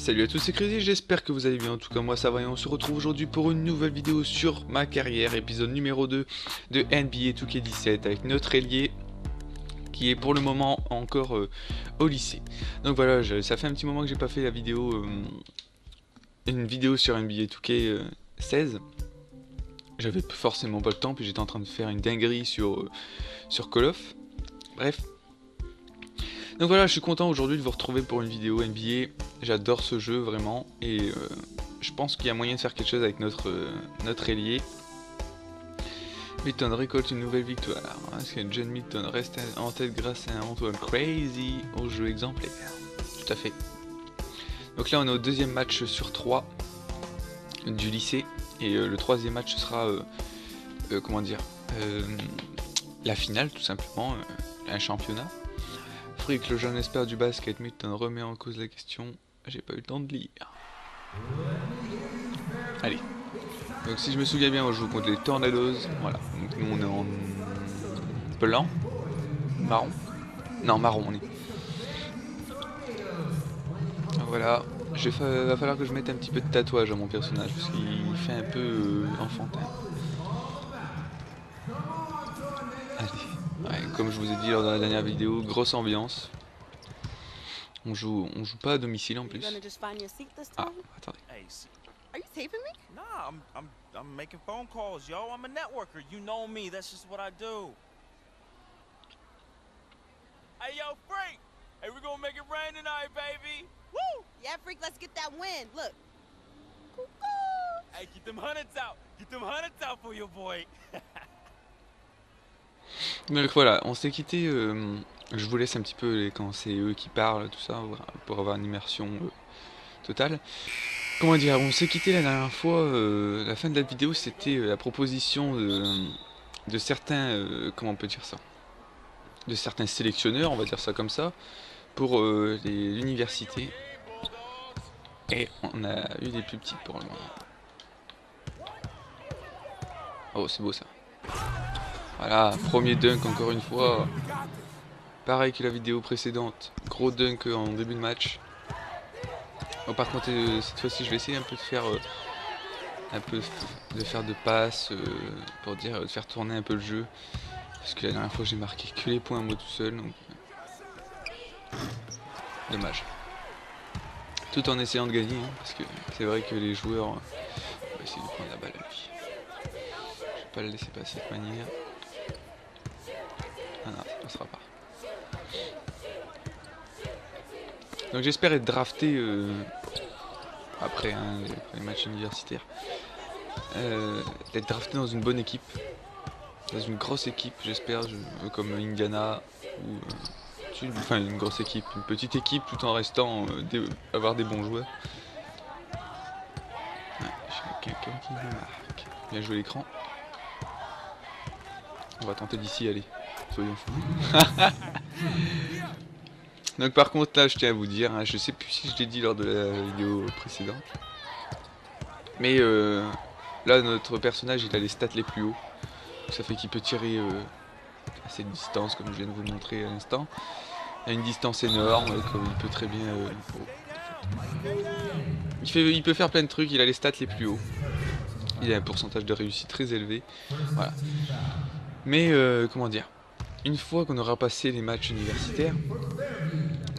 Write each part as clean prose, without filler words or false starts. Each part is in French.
Salut à tous, c'est Crazy, j'espère que vous allez bien, en tout cas moi ça va et on se retrouve aujourd'hui pour une nouvelle vidéo sur ma carrière, épisode numéro 2 de NBA 2K17 avec notre ailier qui est pour le moment encore au lycée. Donc voilà, ça fait un petit moment que j'ai pas fait la vidéo, une vidéo sur NBA 2K16. J'avais forcément pas le temps, puis j'étais en train de faire une dinguerie sur Call of. Bref. Donc voilà, je suis content aujourd'hui de vous retrouver pour une vidéo NBA. J'adore ce jeu vraiment et je pense qu'il y a moyen de faire quelque chose avec notre ailier. Milton récolte une nouvelle victoire. Est-ce que John Milton reste en tête grâce à un Antoine Crazy au jeu exemplaire? Tout à fait. Donc là on est au deuxième match sur 3 du lycée et le troisième match sera comment dire, la finale tout simplement, un championnat. Frick, le jeune expert du basket, Milton remet en cause la question. J'ai pas eu le temps de lire. Allez. Donc si je me souviens bien, on joue contre les Tornadoes. Voilà. Donc nous on est en blanc. Marron. Non, marron on est. Voilà. Va falloir que je mette un petit peu de tatouage à mon personnage parce qu'il fait un peu enfantin. Allez. Ouais, comme je vous ai dit lors de la dernière vidéo, grosse ambiance. On joue pas à domicile en plus. Ah, attendez. Are you taping me? Nah, I'm making phone calls, yo. I'm a networker. You know me. That's just what I do. Hey, yo, Freak. Hey, we gonna make it rain tonight, baby. Woo! Yeah, freak, let's get that win. Look. Hey, get them hundreds out. Get them hundreds out for your boy. Donc voilà, on s'est quitté. Je vous laisse un petit peu quand c'est eux qui parlent, tout ça, pour avoir une immersion totale. Comment dire, on s'est quitté la dernière fois, la fin de la vidéo c'était la proposition de certains, comment on peut dire ça, de certains sélectionneurs, on va dire ça comme ça, pour l'université. Et on a eu des plus petites pour le moment. Oh c'est beau ça. Voilà, premier dunk encore une fois. Pareil que la vidéo précédente, gros dunk en début de match. Bon, par contre cette fois-ci je vais essayer un peu de faire de passes pour dire de faire tourner un peu le jeu. Parce que la dernière fois j'ai marqué que les points moi tout seul. Donc... dommage. Tout en essayant de gagner, hein, parce que c'est vrai que les joueurs... on va essayer de prendre la balle à lui. Je vais pas le laisser passer de cette manière. Ah non, ça passera pas. Donc j'espère être drafté après les matchs universitaires. D'être drafté dans une bonne équipe. Dans une grosse équipe, j'espère, comme Indiana ou... enfin une grosse équipe, une petite équipe tout en restant avoir des bons joueurs. Ouais, j'ai quelqu'un qui me marque. Bien joué l'écran. On va tenter d'ici aller. Soyons fous. Donc par contre là je tiens à vous dire, hein, je sais plus si je l'ai dit lors de la vidéo précédente. Mais là notre personnage il a les stats les plus hauts. Donc, ça fait qu'il peut tirer à cette distance comme je viens de vous le montrer à l'instant. À une distance énorme, comme il peut très bien... il peut faire plein de trucs, il a les stats les plus hauts. Il a un pourcentage de réussite très élevé. Voilà. Mais comment dire, une fois qu'on aura passé les matchs universitaires,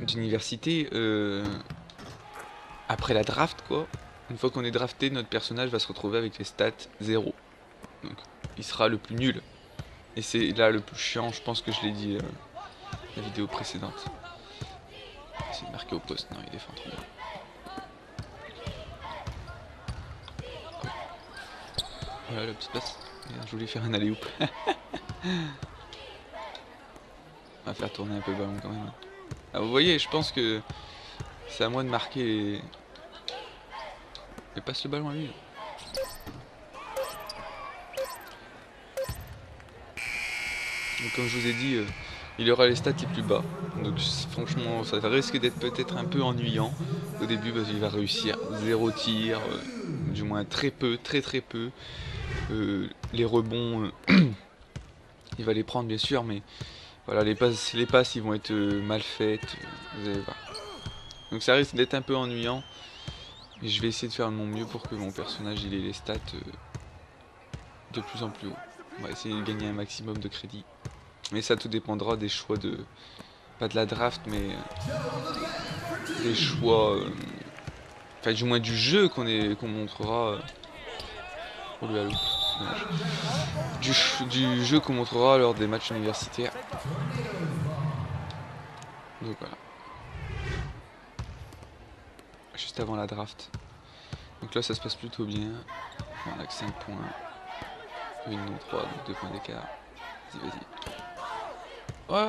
d'université, après la draft quoi, une fois qu'on est drafté, notre personnage va se retrouver avec les stats 0. Donc il sera le plus nul. Et c'est là le plus chiant, je pense que je l'ai dit la vidéo précédente. C'est marqué au poste, non il défend trop bien. Voilà la petite passe. Je voulais faire un alley-oop. On va faire tourner un peu le ballon quand même. Ah, vous voyez, je pense que c'est à moi de marquer et passe le ballon à lui. Donc, comme je vous ai dit, il aura les stats les plus bas. Donc franchement, ça risque d'être peut-être un peu ennuyant au début parce qu'il va réussir 0 tir, du moins très peu, très peu. Les rebonds, il va les prendre bien sûr, mais voilà, les passes ils vont être mal faites, vous allez voir. Donc ça risque d'être un peu ennuyant. Et je vais essayer de faire de mon mieux pour que mon personnage il ait les stats de plus en plus haut. On va essayer de gagner un maximum de crédit. Mais ça tout dépendra des choix de... Pas de la draft, mais... des choix... Enfin, du moins du jeu qu'on montrera... Oh le halo. Dommage. Du jeu qu'on montrera lors des matchs universitaires. Donc voilà. Juste avant la draft. Donc là ça se passe plutôt bien. On a que 5 points. Une non 3, donc 2 points d'écart. Vas-y, vas-y.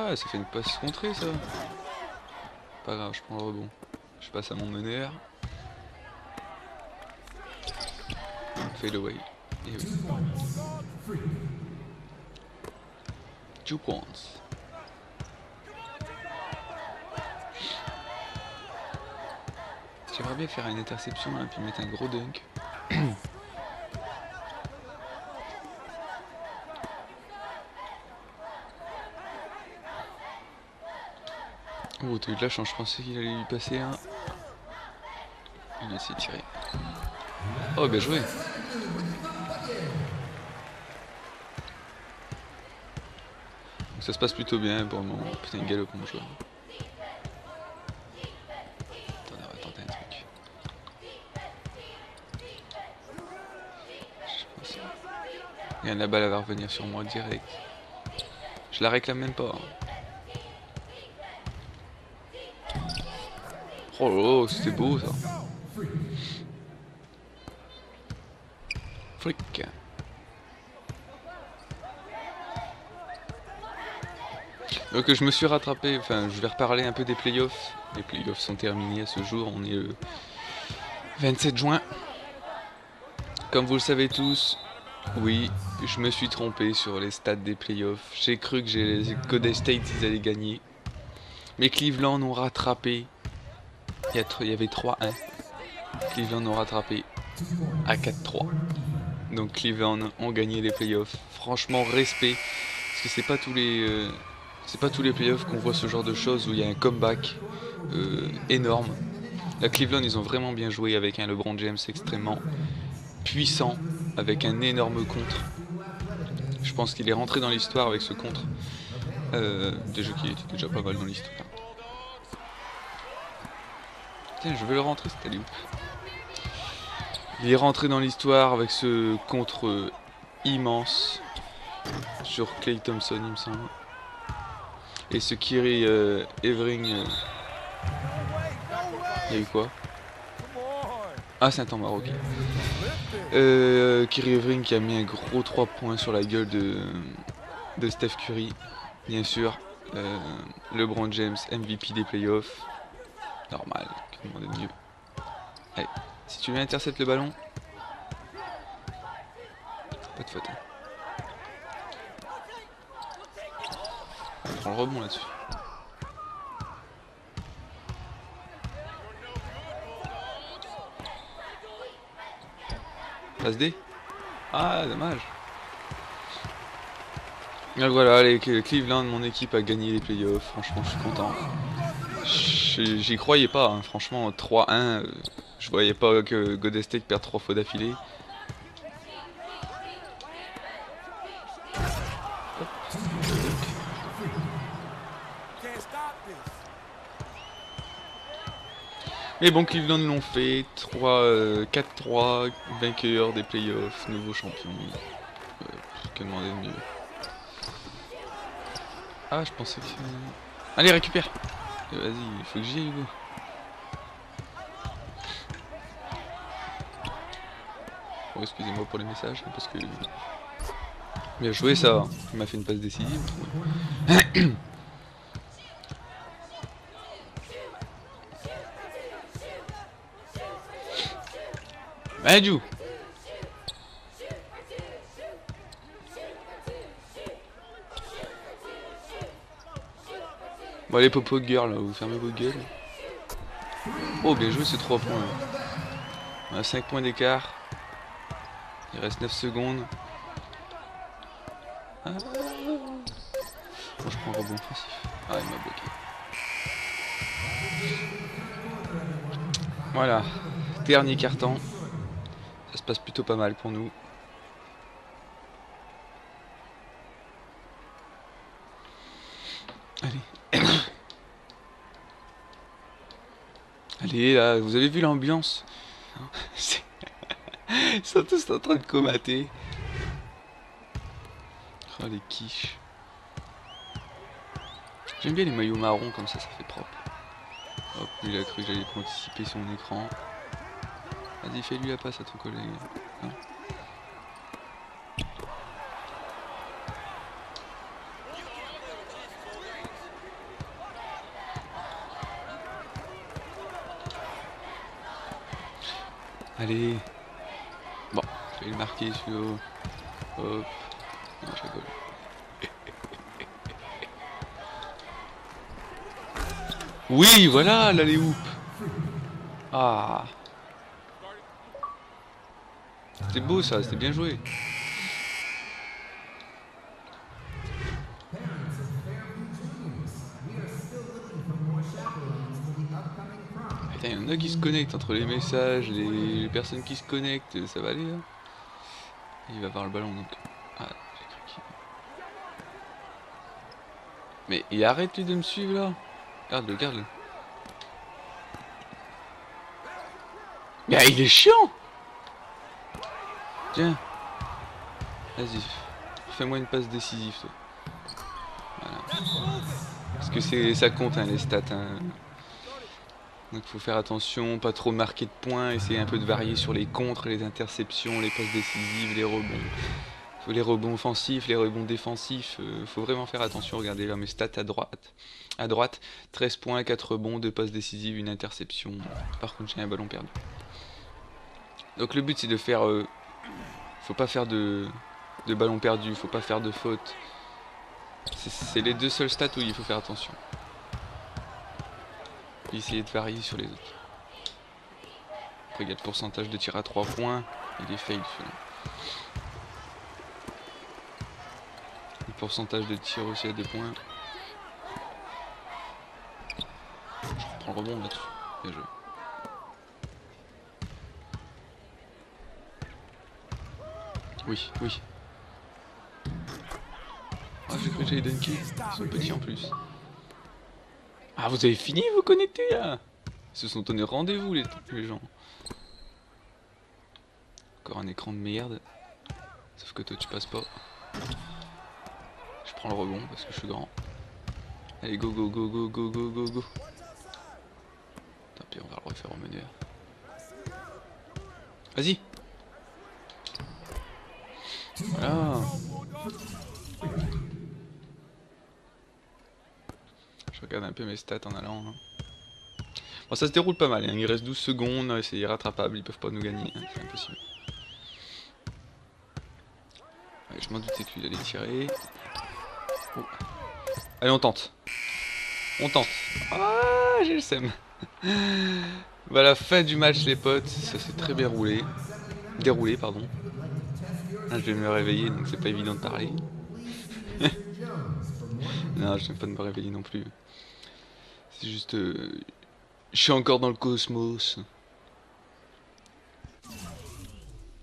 Ouais, ça fait une passe contrée ça. Pas grave, je prends le rebond. Je passe à mon meneur. Fade away. Et oui. 2 points. J'aimerais bien faire une interception et puis mettre un gros dunk. Oh, t'as eu de la chance, je pensais qu'il allait lui passer un. Il a essayé de tirer. Oh, bien joué. Donc ça se passe plutôt bien pour le moment. Putain, il galope mon joueur. Attendez, on va tenter un truc. Regarde, la balle elle va revenir sur moi direct. Je la réclame même pas. Oh là là, c'était beau ça. Frick. Donc je me suis rattrapé, enfin je vais reparler un peu des playoffs. Les playoffs sont terminés à ce jour, on est le 27 juin. Comme vous le savez tous, oui, je me suis trompé sur les stats des playoffs. J'ai cru que les Golden State ils allaient gagner. Mais Cleveland ont rattrapé. Il y avait 3-1. Cleveland ont rattrapé à 4-3. Donc Cleveland ont gagné les playoffs. Franchement, respect. Parce que c'est pas tous les playoffs qu'on voit ce genre de choses où il y a un comeback énorme. La Cleveland, ils ont vraiment bien joué avec un LeBron James extrêmement puissant, avec un énorme contre. Je pense qu'il est rentré dans l'histoire avec ce contre. Déjà qu'il était déjà pas mal dans l'histoire. Tiens, je vais le rentrer, cette alley-oop. Il est rentré dans l'histoire avec ce contre immense sur Klay Thompson, il me semble. Et ce Kyrie Irving. Il y a eu quoi? Ah, c'est un temps marocain. Kyrie Irving qui a mis un gros 3 points sur la gueule de Steph Curry. Bien sûr. LeBron James, MVP des playoffs. Normal, que demander de mieux. Allez, si tu veux intercepter le ballon, pas de faute. Hein. On prend le rebond là-dessus. Passe D. Ah, dommage. Donc voilà, les Cleveland, mon équipe a gagné les playoffs. Franchement, je suis content. J'y croyais pas, hein. Franchement, 3-1. Je voyais pas que Golden State perd 3 fois d'affilée. Mais bon, Cleveland l'ont fait. 4-3, vainqueur des playoffs, nouveau champion. Que demander de mieux. Ah, je pensais que... Allez, récupère. Vas-y, il faut que j'y aille, Hugo. Oh, excusez-moi pour les messages, parce que... Bien joué, ça. Il m'a fait une passe décisive. Adjou. Bon allez popo girl, là, vous fermez vos gueules. Oh bien joué ces 3 points. On a 5 points d'écart. Il reste 9 secondes. Ah. Moi je prends un rebond offensif. Ah il m'a bloqué. Voilà. Dernier quart-temps. Ça se passe plutôt pas mal pour nous. Allez. Allez, là, vous avez vu l'ambiance? Ils sont tous en train de comater. Oh, les quiches. J'aime bien les maillots marrons, comme ça fait propre. Hop, lui il a cru que j'allais anticiper son écran. Vas-y, fais-lui la passe à ton collègue. Hein. Allez. Bon, je vais le marquer sur... Hop. Non, je rigole. Oui, voilà, là les hoops. Ah. C'était beau ça, c'était bien joué. Putain, il y en a qui se connectent entre les messages, les personnes qui se connectent, ça va aller là. Il va voir le ballon donc. Ah, j'ai cru qu'il... Mais il arrête lui de me suivre là. Garde-le, garde-le. Mais ah, il est chiant. Tiens. Vas-y. Fais-moi une passe décisive toi. Voilà. Parce que ça compte hein, les stats. Hein. Donc faut faire attention, pas trop marquer de points, essayer un peu de varier sur les contres, les interceptions, les passes décisives, les rebonds. Les rebonds offensifs, les rebonds défensifs, faut vraiment faire attention. Regardez là mes stats à droite. À droite, 13 points, 4 rebonds, 2 passes décisives, une interception. Par contre j'ai un ballon perdu. Donc le but c'est de faire... faut pas faire de ballon perdu, faut pas faire de faute. C'est les deux seuls stats où il faut faire attention. Et essayer de varier sur les autres. Après il y a le pourcentage de tir à 3 points, il est fail celui-là. Le pourcentage de tir aussi à 2 points. Je prends le rebond là-dessus. Bien joué. Oui, oui. Ah, j'ai cru que j'allais dunker. Ils sont petits en plus. Ah, vous avez fini vous connecter là? Ils se sont donnés rendez-vous les gens. Encore un écran de merde. Sauf que toi tu passes pas. Je prends le rebond parce que je suis grand. Allez, go, go, go, go, go, go, go, go. Tant pis, on va le refaire au meneur. Vas-y. Voilà. Je regarde un peu mes stats en allant. Hein. Bon, ça se déroule pas mal. Hein. Il reste 12 secondes. C'est irrattrapable. Ils peuvent pas nous gagner. Hein. C'est impossible. Ouais, je m'en doutais qu'il allait tirer. Oh. Allez, on tente. On tente. Ah, j'ai le seum. Voilà, fin du match, les potes. Ça s'est très bien roulé. Déroulé, pardon. Ah, je vais me réveiller, donc c'est pas évident de parler. Non, je n'aime pas de me réveiller non plus. C'est juste... je suis encore dans le cosmos.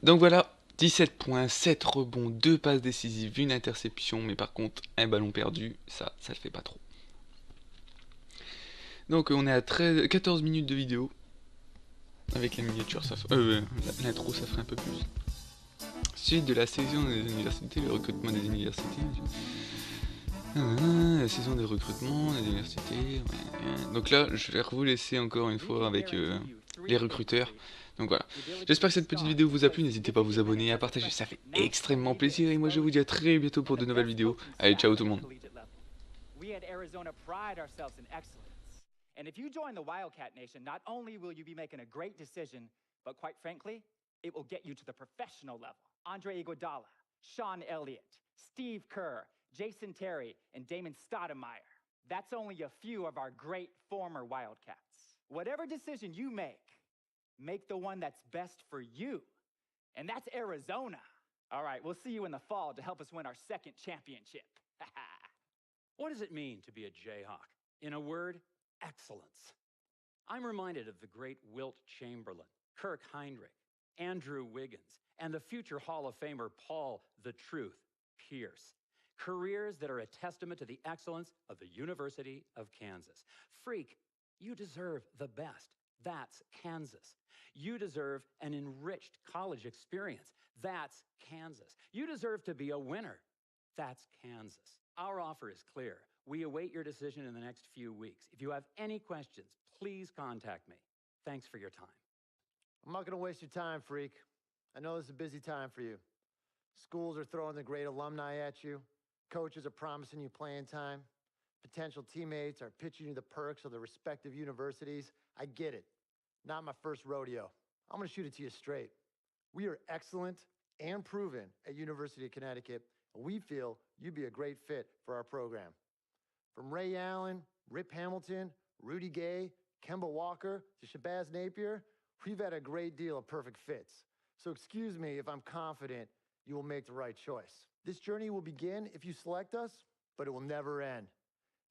Donc voilà, 17 points, 7 rebonds, 2 passes décisives, une interception, mais par contre, un ballon perdu, ça le fait pas trop. Donc on est à 14 minutes de vidéo. Avec la miniature, ça l'intro, ça ferait un peu plus. Suite de la saison des universités, le recrutement des universités. La saison des recrutements des universités. Ouais. Donc là, je vais vous laisser encore une fois avec les recruteurs. Donc voilà. J'espère que cette petite vidéo vous a plu. N'hésitez pas à vous abonner, à partager. Ça fait extrêmement plaisir. Et moi, je vous dis à très bientôt pour de nouvelles vidéos. Allez, ciao tout le monde. And if you join the Wildcat Nation, not only will you be making a great decision, but quite frankly, it will get you to the professional level. Andre Iguodala, Sean Elliott, Steve Kerr, Jason Terry, and Damon Stoudemire. That's only a few of our great former Wildcats. Whatever decision you make the one that's best for you. And that's Arizona. All right, we'll see you in the fall to help us win our second championship. What does it mean to be a Jayhawk? In a word, excellence. I'm reminded of the great Wilt Chamberlain, Kirk Heinrich, Andrew Wiggins, and the future Hall of Famer Paul "The Truth" Pierce. Careers that are a testament to the excellence of the University of Kansas. Freak, you deserve the best. That's Kansas. You deserve an enriched college experience. That's Kansas. You deserve to be a winner. That's Kansas. Our offer is clear. We await your decision in the next few weeks. If you have any questions, please contact me. Thanks for your time. I'm not going to waste your time, Freak. I know this is a busy time for you. Schools are throwing the great alumni at you. Coaches are promising you playing time. Potential teammates are pitching you the perks of the respective universities. I get it. Not my first rodeo. I'm going to shoot it to you straight. We are excellent and proven at University of Connecticut, and we feel you'd be a great fit for our program. From Ray Allen, Rip Hamilton, Rudy Gay, Kemba Walker, to Shabazz Napier, we've had a great deal of perfect fits. So excuse me if I'm confident you will make the right choice. This journey will begin if you select us, but it will never end.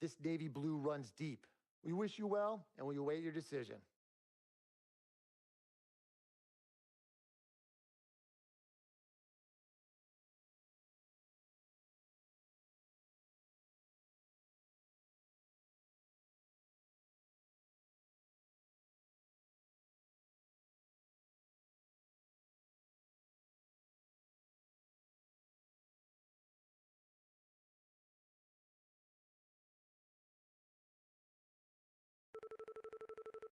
This navy blue runs deep. We wish you well, and we await your decision.